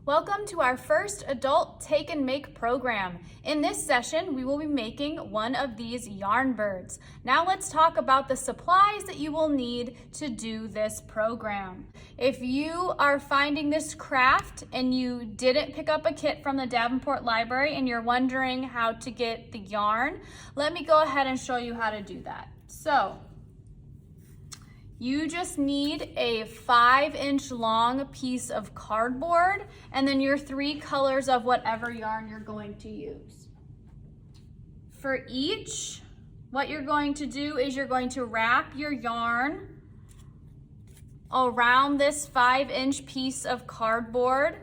Welcome to our first adult take and make program. In this session, we will be making one of these yarn birds. Now let's talk about the supplies that you will need to do this program. If you are finding this craft and you didn't pick up a kit from the Davenport Library and you're wondering how to get the yarn, let me go ahead and show you how to do that. So, you just need a 5-inch long piece of cardboard and then your 3 colors of whatever yarn you're going to use. For each, what you're going to do is you're going to wrap your yarn around this 5-inch piece of cardboard.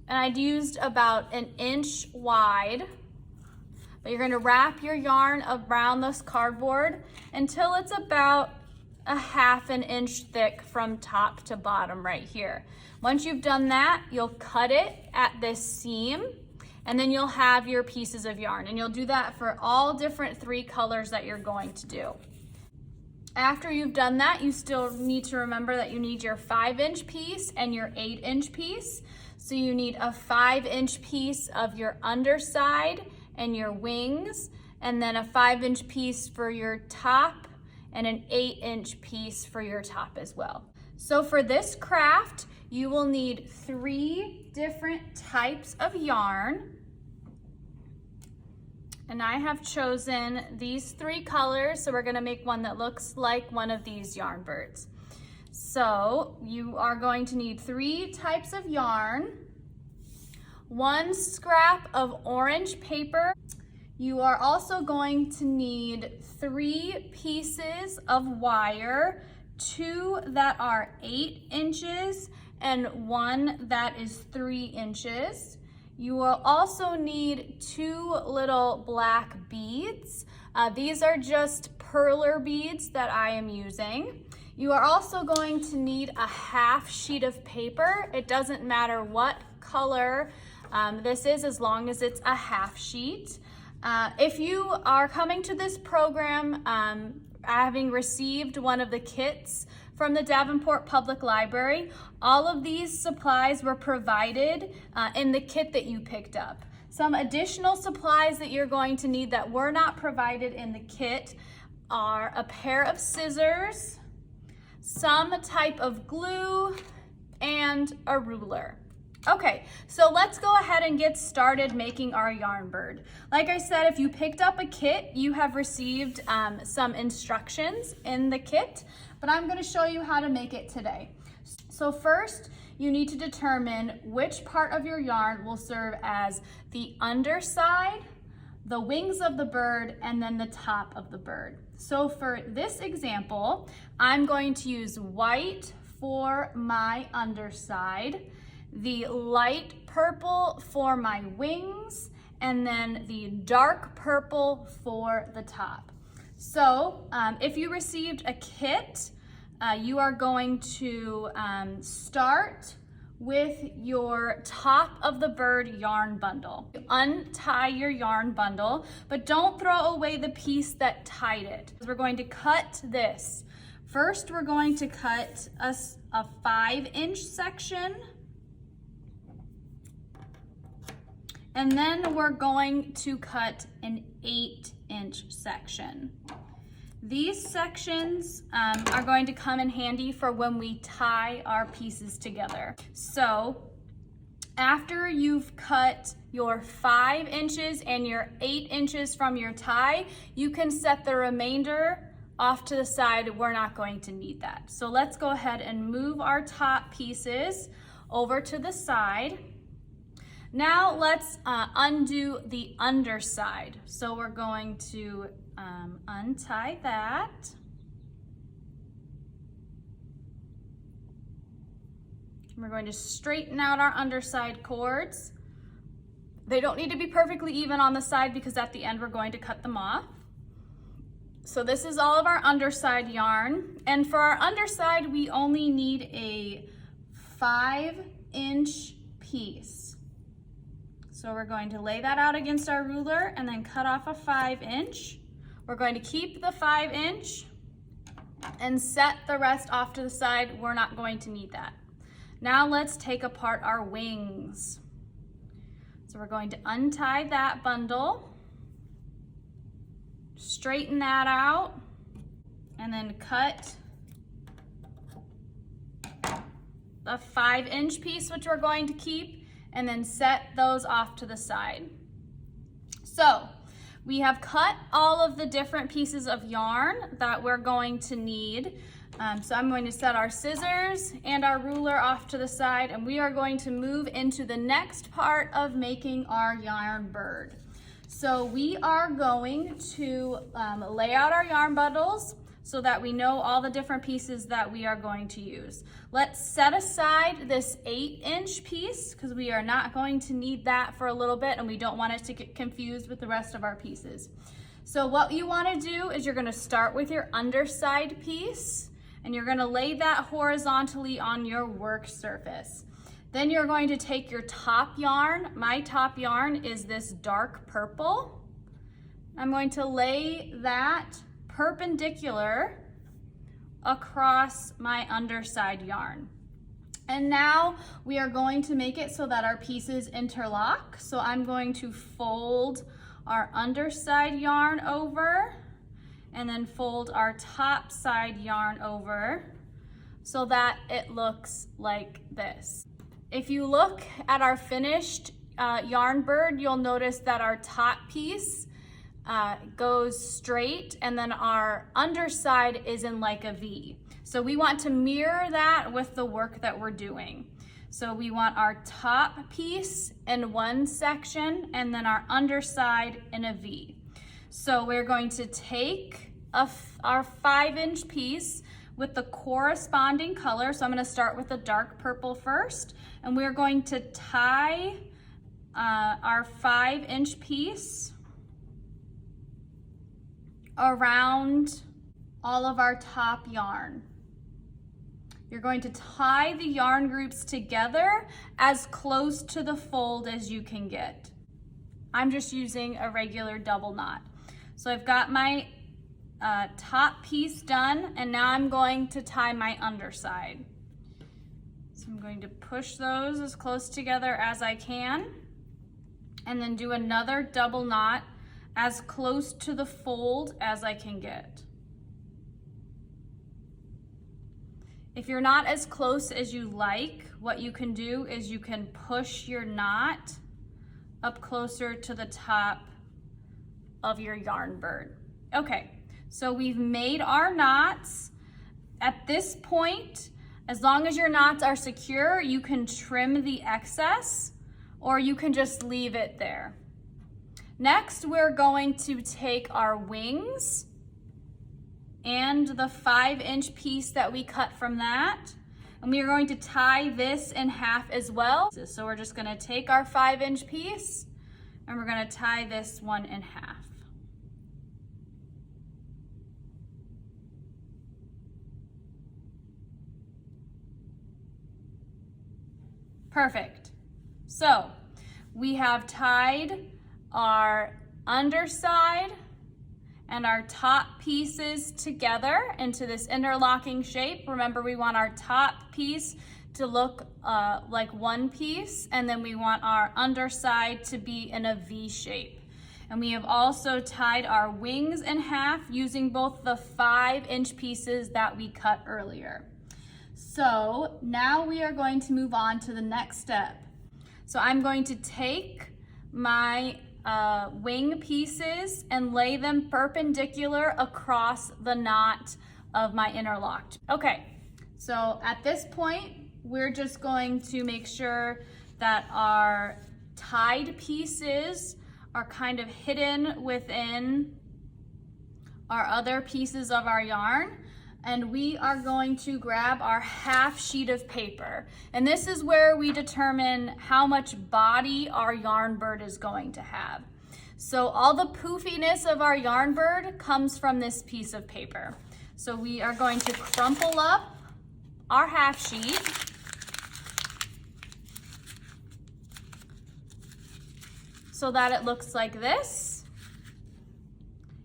And I'd used about 1 inch wide. But you're going to wrap your yarn around this cardboard until it's about 1/2 inch thick from top to bottom right here. Once you've done that, you'll cut it at this seam and then you'll have your pieces of yarn, and you'll do that for all different 3 colors that you're going to do. After you've done that, you still need to remember that you need your 5-inch piece and your 8-inch piece. So you need a 5-inch piece of your underside and your wings, and then a 5-inch piece for your top and an 8-inch piece for your top as well. So for this craft, you will need 3 different types of yarn. And I have chosen these 3 colors, so we're gonna make one that looks like one of these yarn birds. So you are going to need 3 types of yarn, 1 scrap of orange paper. You are also going to need 3 pieces of wire, 2 that are 8 inches and 1 that is 3 inches. You will also need 2 little black beads. These are just perler beads that I am using. You are also going to need a 1/2 sheet of paper. It doesn't matter what color this is, as long as it's a 1/2 sheet. If you are coming to this program having received one of the kits from the Davenport Public Library, all of these supplies were provided in the kit that you picked up. Some additional supplies that you're going to need that were not provided in the kit are a pair of scissors, some type of glue, and a ruler. Okay, so let's go ahead and get started making our yarn bird. Like I said, if you picked up a kit, you have received some instructions in the kit, but I'm going to show you how to make it today. So first, you need to determine which part of your yarn will serve as the underside, the wings of the bird, and then the top of the bird. So for this example, I'm going to use white for my underside, the light purple for my wings, and then the dark purple for the top. So if you received a kit, you are going to start with your top of the bird yarn bundle. Untie your yarn bundle, but don't throw away the piece that tied it. We're going to cut this. First, we're going to cut a 5-inch section. And then we're going to cut an 8-inch section. These sections are going to come in handy for when we tie our pieces together. So after you've cut your 5 inches and your 8 inches from your tie, you can set the remainder off to the side. We're not going to need that. So let's go ahead and move our top pieces over to the side. Now let's undo the underside. So we're going to untie that. We're going to straighten out our underside cords. They don't need to be perfectly even on the side because at the end we're going to cut them off. So this is all of our underside yarn. And for our underside, we only need a 5-inch piece. So we're going to lay that out against our ruler and then cut off a 5-inch. We're going to keep the 5-inch and set the rest off to the side. We're not going to need that. Now let's take apart our wings. So we're going to untie that bundle, straighten that out, and then cut a 5-inch piece, which we're going to keep, and then set those off to the side. So we have cut all of the different pieces of yarn that we're going to need. So I'm going to set our scissors and our ruler off to the side, and we are going to move into the next part of making our yarn bird. So we are going to lay out our yarn bundles so that we know all the different pieces that we are going to use. Let's set aside this 8-inch piece because we are not going to need that for a little bit, and we don't want it to get confused with the rest of our pieces. So what you want to do is you're going to start with your underside piece, and you're going to lay that horizontally on your work surface. Then you're going to take your top yarn. My top yarn is this dark purple. I'm going to lay that perpendicular across my underside yarn. And now we are going to make it so that our pieces interlock. So I'm going to fold our underside yarn over and then fold our top side yarn over so that it looks like this. If you look at our finished yarn bird, you'll notice that our top piece goes straight, and then our underside is in like a V. So we want to mirror that with the work that we're doing. So we want our top piece in one section and then our underside in a V. So we're going to take our 5-inch piece with the corresponding color. So I'm going to start with the dark purple first, and we're going to tie our 5-inch piece around all of our top yarn. You're going to tie the yarn groups together as close to the fold as you can get. I'm just using a regular double knot. So I've got my top piece done, and now I'm going to tie my underside. So I'm going to push those as close together as I can, and then do another double knot as close to the fold as I can get. If you're not as close as you like, what you can do is you can push your knot up closer to the top of your yarn bird. Okay, so we've made our knots. At this point, as long as your knots are secure, you can trim the excess or you can just leave it there. Next, we're going to take our wings and the 5-inch piece that we cut from that, and we are going to tie this in half as well. So we're just going to take our 5-inch piece and we're going to tie this one in half. Perfect. So we have tied our underside and our top pieces together into this interlocking shape. Remember, we want our top piece to look like one piece, and then we want our underside to be in a V shape. And we have also tied our wings in half using both the 5-inch pieces that we cut earlier. So now we are going to move on to the next step. So I'm going to take my wing pieces and lay them perpendicular across the knot of my interlocked. Okay, so at this point, we're just going to make sure that our tied pieces are kind of hidden within our other pieces of our yarn. And we are going to grab our half sheet of paper. And this is where we determine how much body our yarn bird is going to have. So all the poofiness of our yarn bird comes from this piece of paper. So we are going to crumple up our half sheet. So that it looks like this.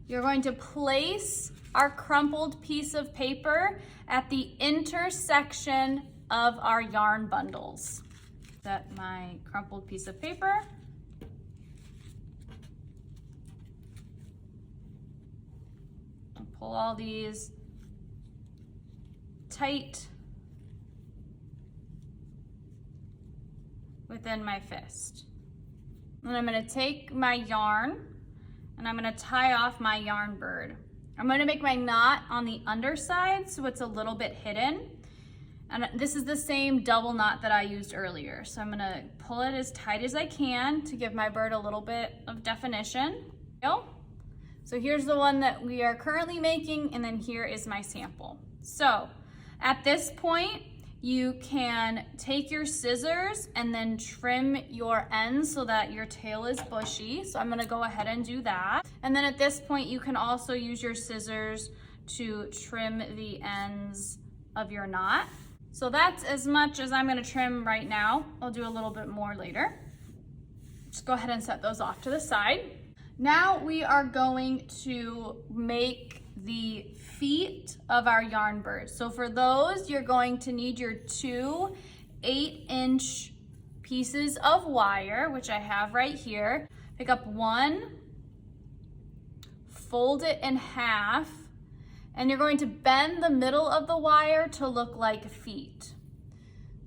You're going to place our crumpled piece of paper at the intersection of our yarn bundles. Set my crumpled piece of paper. I'll pull all these tight within my fist. And I'm gonna take my yarn and I'm gonna tie off my yarn bird. I'm gonna make my knot on the underside so it's a little bit hidden. And this is the same double knot that I used earlier. So I'm gonna pull it as tight as I can to give my bird a little bit of definition. So here's the one that we are currently making, and then here is my sample. So at this point, you can take your scissors and then trim your ends so that your tail is bushy. So I'm gonna go ahead and do that. And then at this point, you can also use your scissors to trim the ends of your knot. So that's as much as I'm gonna trim right now. I'll do a little bit more later. Just go ahead and set those off to the side. Now we are going to make the feet of our yarn bird. So for those, you're going to need your 2 8-inch pieces of wire, which I have right here. Pick up one, fold it in half, and you're going to bend the middle of the wire to look like feet.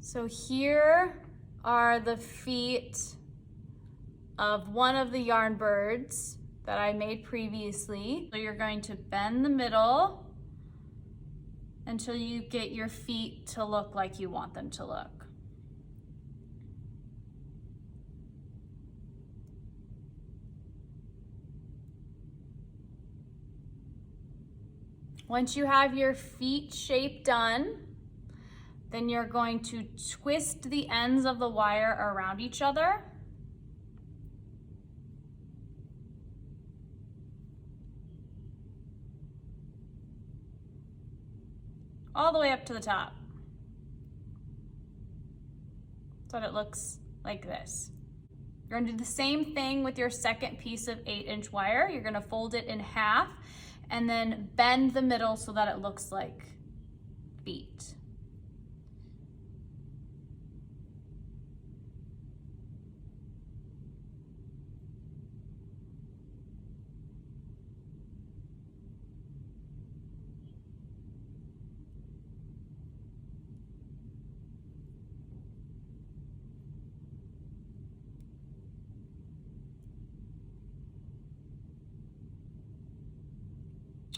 So here are the feet of one of the yarn birds that I made previously. So you're going to bend the middle until you get your feet to look like you want them to look. Once you have your feet shape done, then you're going to twist the ends of the wire around each other. All the way up to the top, so that it looks like this. You're gonna do the same thing with your second piece of 8-inch wire. You're gonna fold it in half and then bend the middle so that it looks like feet.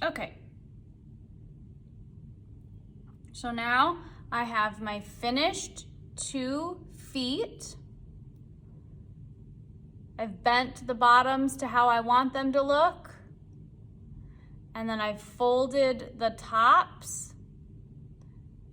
Okay, so now I have my finished 2 feet. I've bent the bottoms to how I want them to look. And then I've folded the tops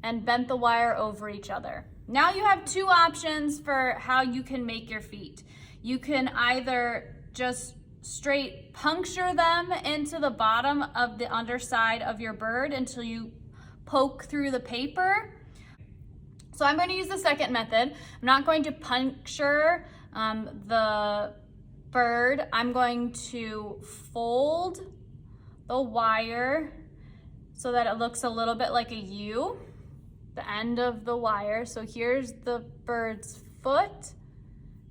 and bent the wire over each other. Now you have 2 options for how you can make your feet. You can either just straight puncture them into the bottom of the underside of your bird until you poke through the paper. So I'm going to use the second method. I'm not going to puncture the bird. I'm going to fold the wire so that it looks a little bit like a U, the end of the wire. So here's the bird's foot.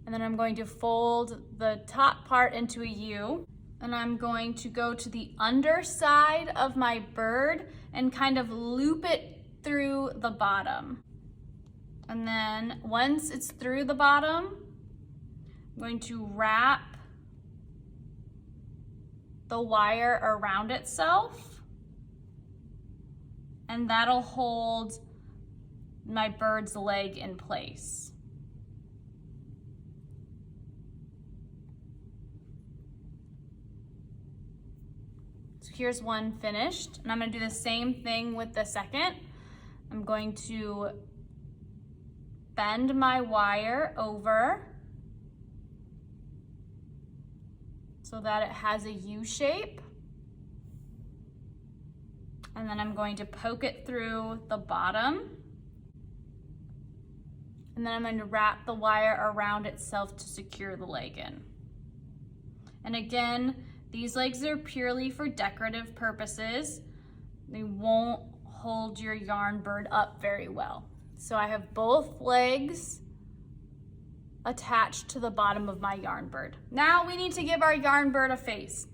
And then I'm going to fold the top part into a U. And I'm going to go to the underside of my bird and kind of loop it through the bottom. And then once it's through the bottom, I'm going to wrap the wire around itself. And that'll hold my bird's leg in place. Here's one finished, and I'm gonna do the same thing with the second. I'm going to bend my wire over so that it has a U shape. And then I'm going to poke it through the bottom. And then I'm going to wrap the wire around itself to secure the leg in. And again, these legs are purely for decorative purposes. They won't hold your yarn bird up very well. So I have both legs attached to the bottom of my yarn bird. Now we need to give our yarn bird a face.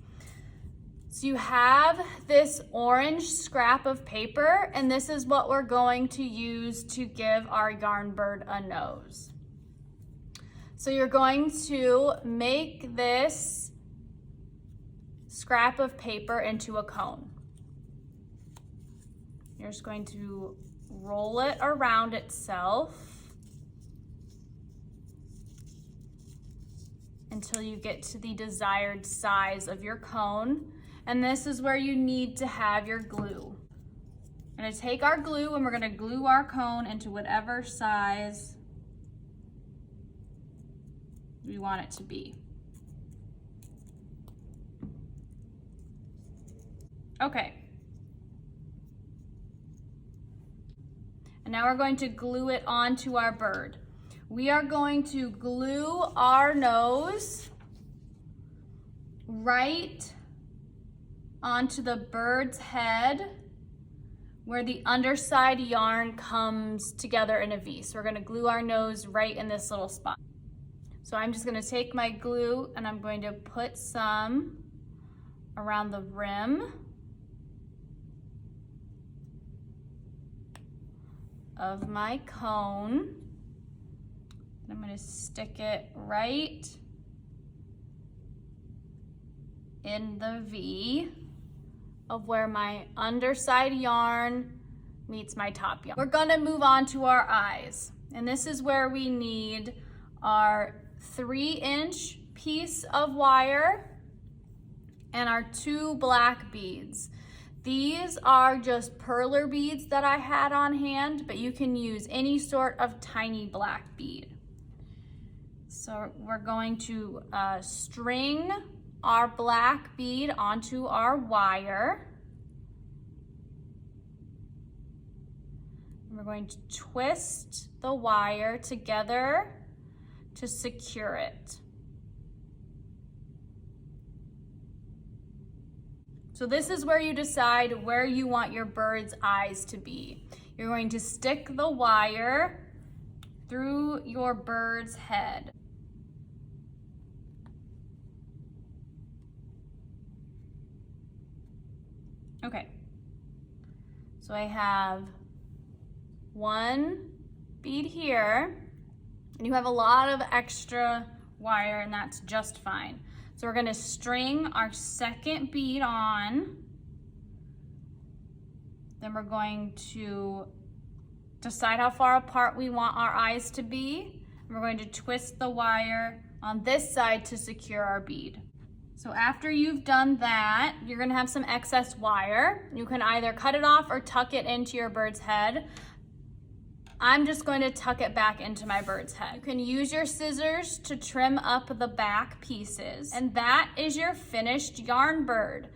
So you have this orange scrap of paper, and this is what we're going to use to give our yarn bird a nose. So you're going to make this scrap of paper into a cone. You're just going to roll it around itself until you get to the desired size of your cone. And this is where you need to have your glue. I'm gonna take our glue and we're gonna glue our cone into whatever size we want it to be. Okay. And now we're going to glue it onto our bird. We are going to glue our nose right onto the bird's head where the underside yarn comes together in a V. So we're gonna glue our nose right in this little spot. So I'm just gonna take my glue and I'm going to put some around the rim of my cone. I'm gonna stick it right in the V of where my underside yarn meets my top yarn. We're gonna move on to our eyes. And this is where we need our 3-inch piece of wire and our 2 black beads. These are just perler beads that I had on hand, but you can use any sort of tiny black bead. So we're going to string our black bead onto our wire. We're going to twist the wire together to secure it. So this is where you decide where you want your bird's eyes to be. You're going to stick the wire through your bird's head. Okay, so I have 1 bead here, and you have a lot of extra wire, and that's just fine. So we're gonna string our 2nd bead on, then we're going to decide how far apart we want our eyes to be, and we're going to twist the wire on this side to secure our bead. So after you've done that, you're gonna have some excess wire. You can either cut it off or tuck it into your bird's head. I'm just going to tuck it back into my bird's head. You can use your scissors to trim up the back pieces. And that is your finished yarn bird.